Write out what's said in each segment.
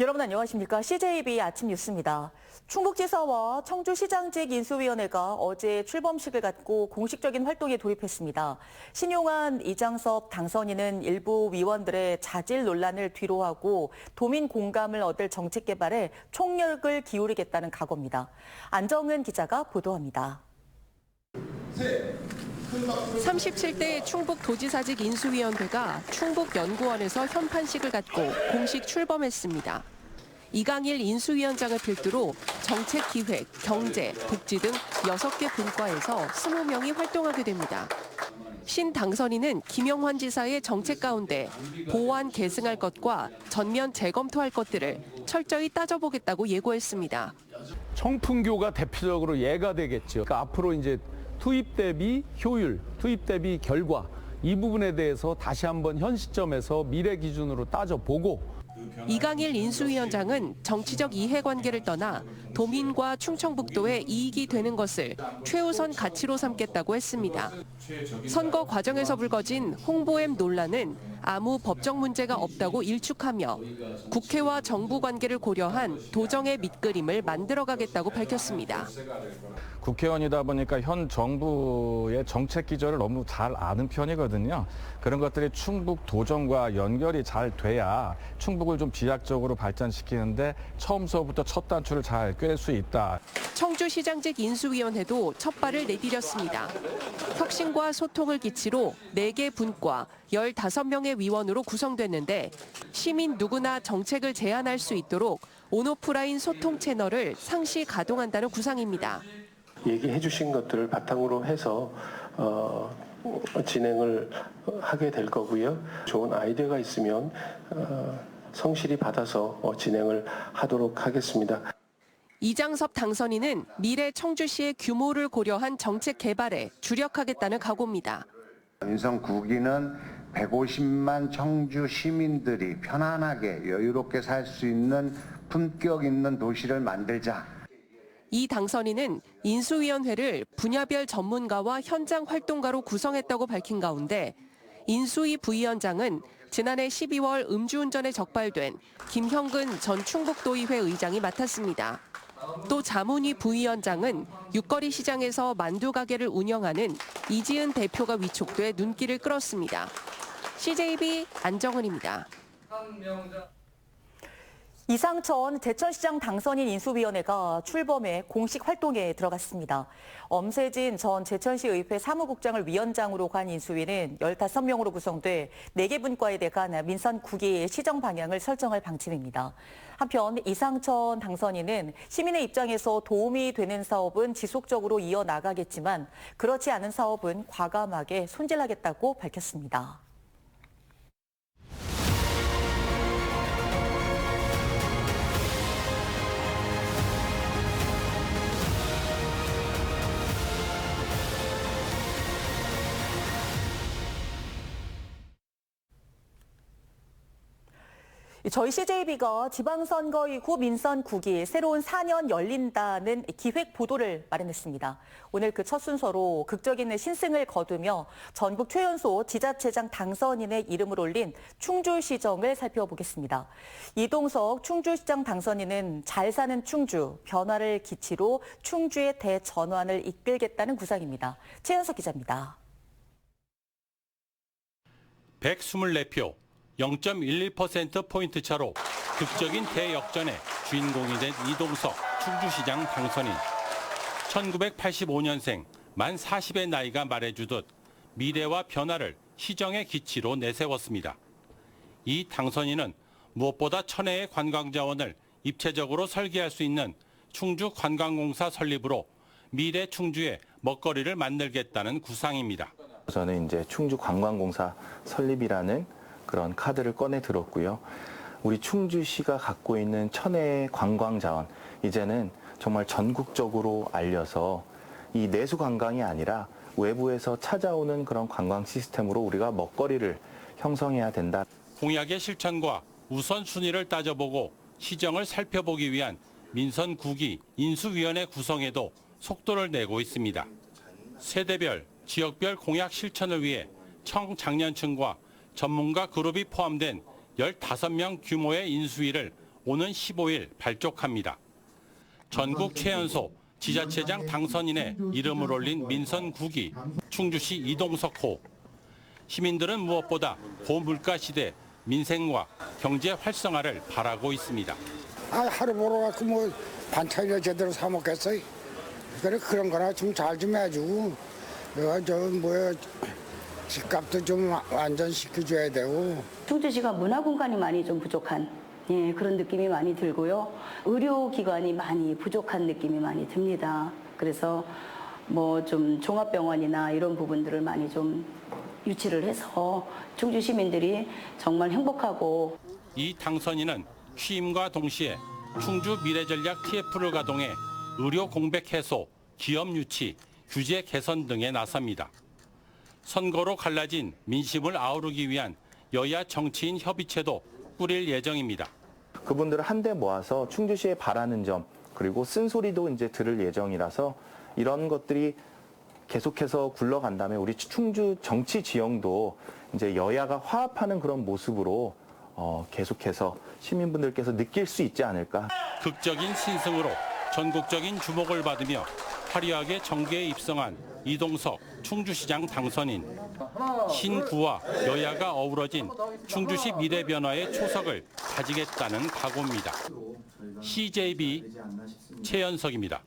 여러분 안녕하십니까? CJB 아침 뉴스입니다. 충북지사와 청주시장직 인수위원회가 어제 출범식을 갖고 공식적인 활동에 돌입했습니다. 신용환, 이장섭 당선인은 일부 위원들의 자질 논란을 뒤로하고 도민 공감을 얻을 정책 개발에 총력을 기울이겠다는 각오입니다. 안정은 기자가 보도합니다. 37대 충북도지사직 인수위원회가 충북연구원에서 현판식을 갖고 공식 출범했습니다. 이강일 인수위원장을 필두로 정책 기획, 경제, 복지 등 6개 분과에서 20명이 활동하게 됩니다. 신 당선인은 김영환 지사의 정책 가운데 보완 계승할 것과 전면 재검토할 것들을 철저히 따져보겠다고 예고했습니다. 청풍교가 대표적으로 예가 되겠죠. 그러니까 앞으로 이제 투입 대비 효율, 투입 대비 결과 이 부분에 대해서 다시 한번 현 시점에서 미래 기준으로 따져보고 이강일 인수위원장은 정치적 이해관계를 떠나 도민과 충청북도에 이익이 되는 것을 최우선 가치로 삼겠다고 했습니다. 선거 과정에서 불거진 홍보앱 논란은 아무 법적 문제가 없다고 일축하며 국회와 정부 관계를 고려한 도정의 밑그림을 만들어가겠다고 밝혔습니다. 국회의원이다 보니까 현 정부의 정책 기조를 너무 잘 아는 편이거든요. 그런 것들이 충북 도정과 연결이 잘 돼야 충북을 좀 비약적으로 발전시키는데 처음서부터 첫 단추를 잘 꿰 수 있다. 청주시장직 인수위원회도 첫 발을 내디뎠습니다. 혁신과 소통을 기치로 4개 분과 15명의 위원으로 구성됐는데 시민 누구나 정책을 제안할 수 있도록 온오프라인 소통 채널을 상시 가동한다는 구상입니다. 얘기해 주신 것들을 바탕으로 해서 진행을 하게 될 거고요. 좋은 아이디어가 있으면 성실히 받아서 진행을 하도록 하겠습니다. 이장섭 당선인은 미래 청주시의 규모를 고려한 정책 개발에 주력하겠다는 각오입니다. 민선 9기는 150만 청주 시민들이 편안하게 여유롭게 살 수 있는 품격 있는 도시를 만들자. 이 당선인은 인수위원회를 분야별 전문가와 현장 활동가로 구성했다고 밝힌 가운데 인수위 부위원장은 지난해 12월 음주운전에 적발된 김형근 전 충북도의회 의장이 맡았습니다. 또 자문위 부위원장은 육거리 시장에서 만두 가게를 운영하는 이지은 대표가 위촉돼 눈길을 끌었습니다. CJB 안정은입니다. 이상천 제천시장 당선인 인수위원회가 출범해 공식 활동에 들어갔습니다. 엄세진 전 제천시의회 사무국장을 위원장으로 간 인수위는 15명으로 구성돼 4개 분과에 대한 민선 9기 시정 방향을 설정할 방침입니다. 한편 이상천 당선인은 시민의 입장에서 도움이 되는 사업은 지속적으로 이어나가겠지만 그렇지 않은 사업은 과감하게 손질하겠다고 밝혔습니다. 저희 CJB가 지방선거 이후 민선 9기 새로운 4년 열린다는 기획 보도를 마련했습니다. 오늘 그 첫 순서로 극적인 신승을 거두며 전국 최연소 지자체장 당선인의 이름을 올린 충주시정을 살펴보겠습니다. 이동석 충주시장 당선인은 잘 사는 충주, 변화를 기치로 충주의 대전환을 이끌겠다는 구상입니다. 최연석 기자입니다. 124표. 0.11%포인트 차로 극적인 대역전의 주인공이 된 이동석 충주시장 당선인. 1985년생, 만 40의 나이가 말해주듯 미래와 변화를 시정의 기치로 내세웠습니다. 이 당선인은 무엇보다 천혜의 관광자원을 입체적으로 설계할 수 있는 충주관광공사 설립으로 미래 충주의 먹거리를 만들겠다는 구상입니다. 저는 이제 충주관광공사 설립이라는 그런 카드를 꺼내 들었고요. 우리 충주시가 갖고 있는 천혜의 관광 자원, 이제는 정말 전국적으로 알려서 이 내수 관광이 아니라 외부에서 찾아오는 그런 관광 시스템으로 우리가 먹거리를 형성해야 된다. 공약의 실천과 우선순위를 따져보고 시정을 살펴보기 위한 민선 9기 인수위원회 구성에도 속도를 내고 있습니다. 세대별, 지역별 공약 실천을 위해 청장년층과 전문가 그룹이 포함된 15명 규모의 인수위를 오는 15일 발족합니다. 전국 최연소 지자체장 당선인의 이름을 올린 민선 9기 충주시 이동석호. 시민들은 무엇보다 고물가 시대 민생과 경제 활성화를 바라고 있습니다. 하루 보러 갖고 뭐 반찬이나 제대로 사 먹겠어요. 그래 그런 거나 좀 잘 좀 해주고 내가 저 뭐야 집값도 좀 안전시켜줘야 되고. 충주시가 문화공간이 많이 좀 부족한 그런 느낌이 많이 들고요. 의료기관이 많이 부족한 느낌이 많이 듭니다. 그래서 뭐 좀 종합병원이나 이런 부분들을 많이 좀 유치를 해서 충주 시민들이 정말 행복하고. 이 당선인은 취임과 동시에 충주 미래전략 TF를 가동해 의료 공백 해소, 기업 유치, 규제 개선 등에 나섭니다. 선거로 갈라진 민심을 아우르기 위한 여야 정치인 협의체도 꾸릴 예정입니다. 그분들을 한데 모아서 충주시에 바라는 점 그리고 쓴소리도 이제 들을 예정이라서 이런 것들이 계속해서 굴러간다면 우리 충주 정치 지형도 이제 여야가 화합하는 그런 모습으로 계속해서 시민분들께서 느낄 수 있지 않을까. 극적인 신승으로 전국적인 주목을 받으며 화려하게 정계에 입성한 이동석 충주시장 당선인. 신구와 여야가 어우러진 충주시 미래 변화의 초석을 다지겠다는 각오입니다. CJB 최연석입니다.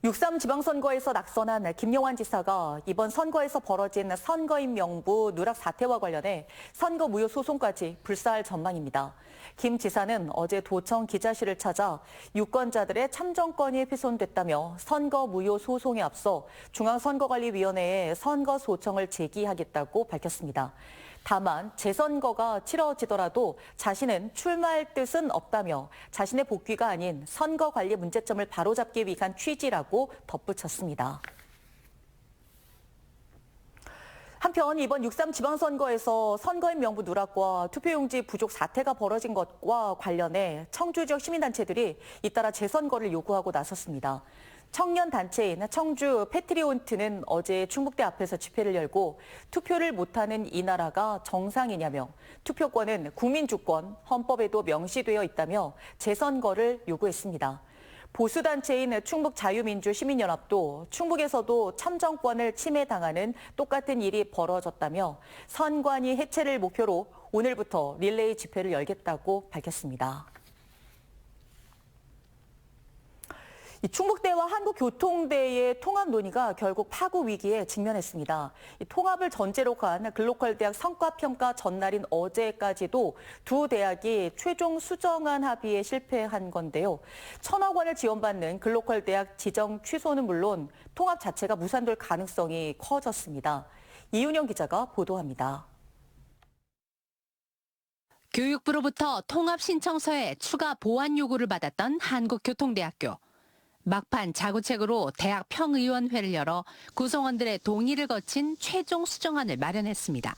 6.3 지방선거에서 낙선한 김용환 지사가 이번 선거에서 벌어진 선거인 명부 누락 사태와 관련해 선거 무효 소송까지 불사할 전망입니다. 김 지사는 어제 도청 기자실을 찾아 유권자들의 참정권이 훼손됐다며 선거 무효 소송에 앞서 중앙선거관리위원회에 선거 소청을 제기하겠다고 밝혔습니다. 다만 재선거가 치러지더라도 자신은 출마할 뜻은 없다며 자신의 복귀가 아닌 선거 관리 문제점을 바로잡기 위한 취지라고 덧붙였습니다. 한편 이번 6.3 지방선거에서 선거인 명부 누락과 투표용지 부족 사태가 벌어진 것과 관련해 청주 지역 시민단체들이 잇따라 재선거를 요구하고 나섰습니다. 청년단체인 청주 패트리온트는 어제 충북대 앞에서 집회를 열고 투표를 못하는 이 나라가 정상이냐며 투표권은 국민주권, 헌법에도 명시되어 있다며 재선거를 요구했습니다. 보수단체인 충북자유민주시민연합도 충북에서도 참정권을 침해당하는 똑같은 일이 벌어졌다며 선관위 해체를 목표로 오늘부터 릴레이 집회를 열겠다고 밝혔습니다. 충북대와 한국교통대의 통합 논의가 결국 파고 위기에 직면했습니다. 통합을 전제로 간 글로컬 대학 성과평가 전날인 어제까지도 두 대학이 최종 수정안 합의에 실패한 건데요. 1,000억 원을 지원받는 글로컬 대학 지정 취소는 물론 통합 자체가 무산될 가능성이 커졌습니다. 이윤영 기자가 보도합니다. 교육부로부터 통합 신청서에 추가 보완 요구를 받았던 한국교통대학교. 막판 자구책으로 대학 평의원회를 열어 구성원들의 동의를 거친 최종 수정안을 마련했습니다.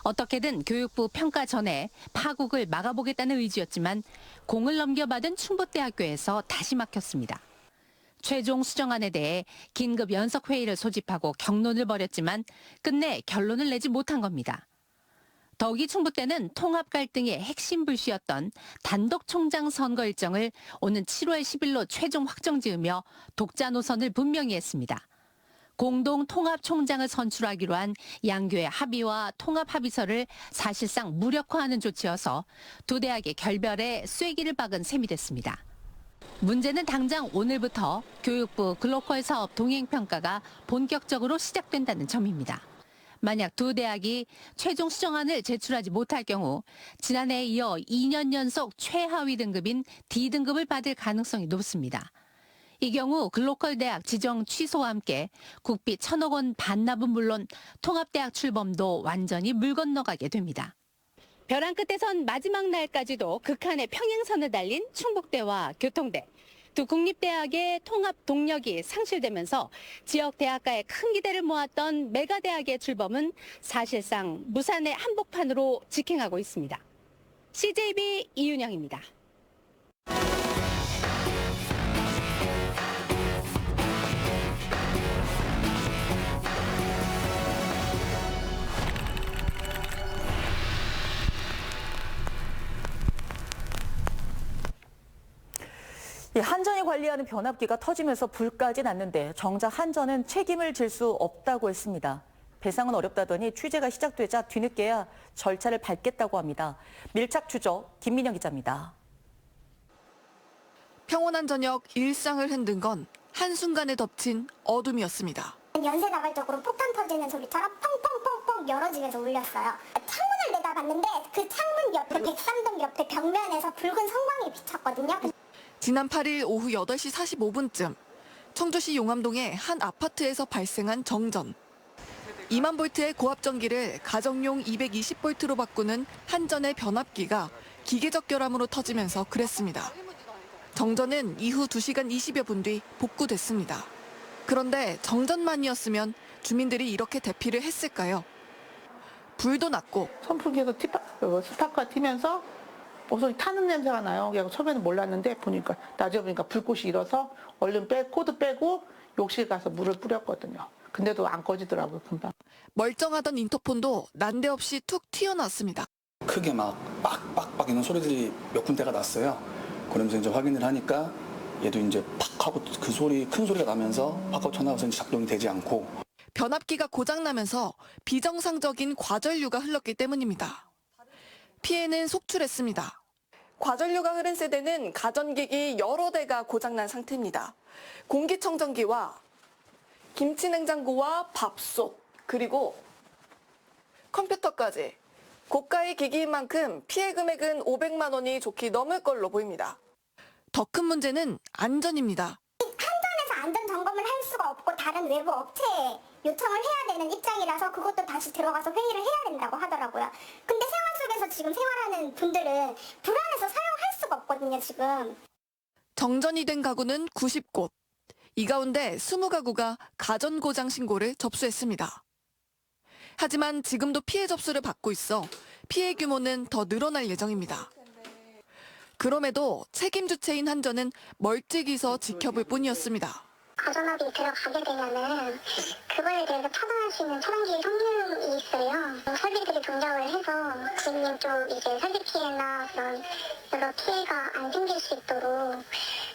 어떻게든 교육부 평가 전에 파국을 막아보겠다는 의지였지만 공을 넘겨받은 충북대학교에서 다시 막혔습니다. 최종 수정안에 대해 긴급 연석회의를 소집하고 격론을 벌였지만 끝내 결론을 내지 못한 겁니다. 더욱이 충북대는 통합 갈등의 핵심 불씨였던 단독 총장 선거 일정을 오는 7월 10일로 최종 확정지으며 독자 노선을 분명히 했습니다. 공동 통합 총장을 선출하기로 한 양교의 합의와 통합 합의서를 사실상 무력화하는 조치여서 두 대학의 결별에 쐐기를 박은 셈이 됐습니다. 문제는 당장 오늘부터 교육부 글로컬 사업 동행평가가 본격적으로 시작된다는 점입니다. 만약 두 대학이 최종 수정안을 제출하지 못할 경우 지난해에 이어 2년 연속 최하위 등급인 D등급을 받을 가능성이 높습니다. 이 경우 글로컬 대학 지정 취소와 함께 국비 1,000억 원 반납은 물론 통합대학 출범도 완전히 물 건너가게 됩니다. 벼랑 끝에선 마지막 날까지도 극한의 평행선을 달린 충북대와 교통대. 두 국립대학의 통합 동력이 상실되면서 지역 대학가에 큰 기대를 모았던 메가대학의 출범은 사실상 무산의 한복판으로 직행하고 있습니다. CJB 이윤영입니다. 한전이 관리하는 변압기가 터지면서 불까지 났는데 정작 한전은 책임을 질 수 없다고 했습니다. 배상은 어렵다더니 취재가 시작되자 뒤늦게야 절차를 밟겠다고 합니다. 밀착 추적 김민영 기자입니다. 평온한 저녁 일상을 흔든 건 한순간에 덮친 어둠이었습니다. 연쇄자발적으로 폭탄 터지는 소리처럼 펑펑펑펑 열어지면서 울렸어요. 창문을 내다봤는데 그 창문 옆에 백삼동 옆에 벽면에서 붉은 성광이 비쳤거든요. 지난 8일 오후 8시 45분쯤 청주시 용암동의 한 아파트에서 발생한 정전. 2만 볼트의 고압 전기를 가정용 220볼트로 바꾸는 한전의 변압기가 기계적 결함으로 터지면서 그랬습니다. 정전은 이후 2시간 20여 분 뒤 복구됐습니다. 그런데 정전만이었으면 주민들이 이렇게 대피를 했을까요? 불도 났고 선풍기에서 스파크가 튀면서 우선 타는 냄새가 나요. 그래서 처음에는 몰랐는데 보니까 나중에 보니까 불꽃이 일어서 얼른 코드 빼고 욕실 가서 물을 뿌렸거든요. 근데도 안 꺼지더라고요, 금방. 멀쩡하던 인터폰도 난데없이 툭 튀어나왔습니다. 크게 막 빡빡빡 이런 소리들이 몇 군데가 났어요. 그러면서 이제 확인을 하니까 얘도 이제 팍 하고 그 소리, 큰 소리가 나면서 팍 하고 튀어나와서 이제 작동이 되지 않고. 변압기가 고장나면서 비정상적인 과전류가 흘렀기 때문입니다. 피해는 속출했습니다. 과전류가 흐른 세대는 가전기기 여러 대가 고장난 상태입니다. 공기청정기와 김치냉장고와 밥솥, 그리고 컴퓨터까지. 고가의 기기인 만큼 피해 금액은 500만 원이 좋게 넘을 걸로 보입니다. 더 큰 문제는 안전입니다. 한전에서 안전 점검을 할 수가 없고 다른 외부 업체에 요청을 해야 되는 입장이라서 그것도 다시 들어가서 회의를 해야 된다고 하더라고요. 근데 생활 속에서 지금 생활하는 분들은 불안해서 사용할 수가 없거든요, 지금. 정전이 된 가구는 90곳. 이 가운데 20가구가 가전 고장 신고를 접수했습니다. 하지만 지금도 피해 접수를 받고 있어 피해 규모는 더 늘어날 예정입니다. 그럼에도 책임 주체인 한전은 멀찍이서 지켜볼 뿐이었습니다. 가전업이 들어가게 되면은 그거에 대해서 차단할 수 있는 차단기 성능이 있어요. 설비들이 동작을 해서 주민님 쪽 이제 설비 피해나 그런 여러 피해가 안 생길 수 있도록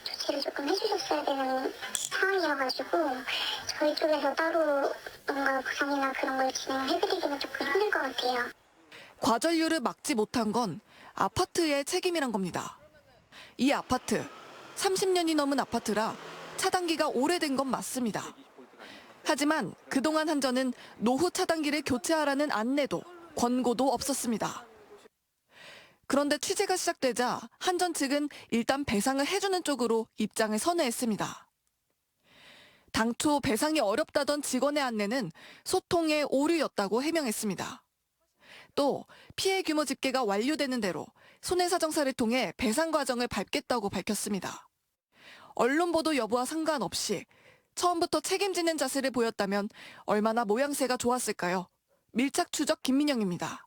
조치를 조금 해주셨어야 되는 상황이어가지고 저희 쪽에서 따로 뭔가 보상이나 그런 걸 진행을 해드리기는 조금 힘들 것 같아요. 과전류를 막지 못한 건 아파트의 책임이란 겁니다. 이 아파트, 30년이 넘은 아파트라 차단기가 오래된 건 맞습니다. 하지만 그동안 한전은 노후 차단기를 교체하라는 안내도 권고도 없었습니다. 그런데 취재가 시작되자 한전 측은 일단 배상을 해주는 쪽으로 입장을 선회했습니다. 당초 배상이 어렵다던 직원의 안내는 소통의 오류였다고 해명했습니다. 또 피해 규모 집계가 완료되는 대로 손해사정사를 통해 배상 과정을 밟겠다고 밝혔습니다. 언론 보도 여부와 상관없이 처음부터 책임지는 자세를 보였다면 얼마나 모양새가 좋았을까요? 밀착 추적 김민영입니다.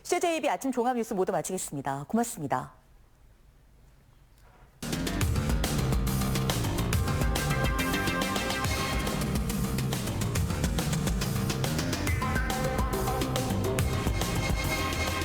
CJB 아침 종합뉴스 모두 마치겠습니다. 고맙습니다.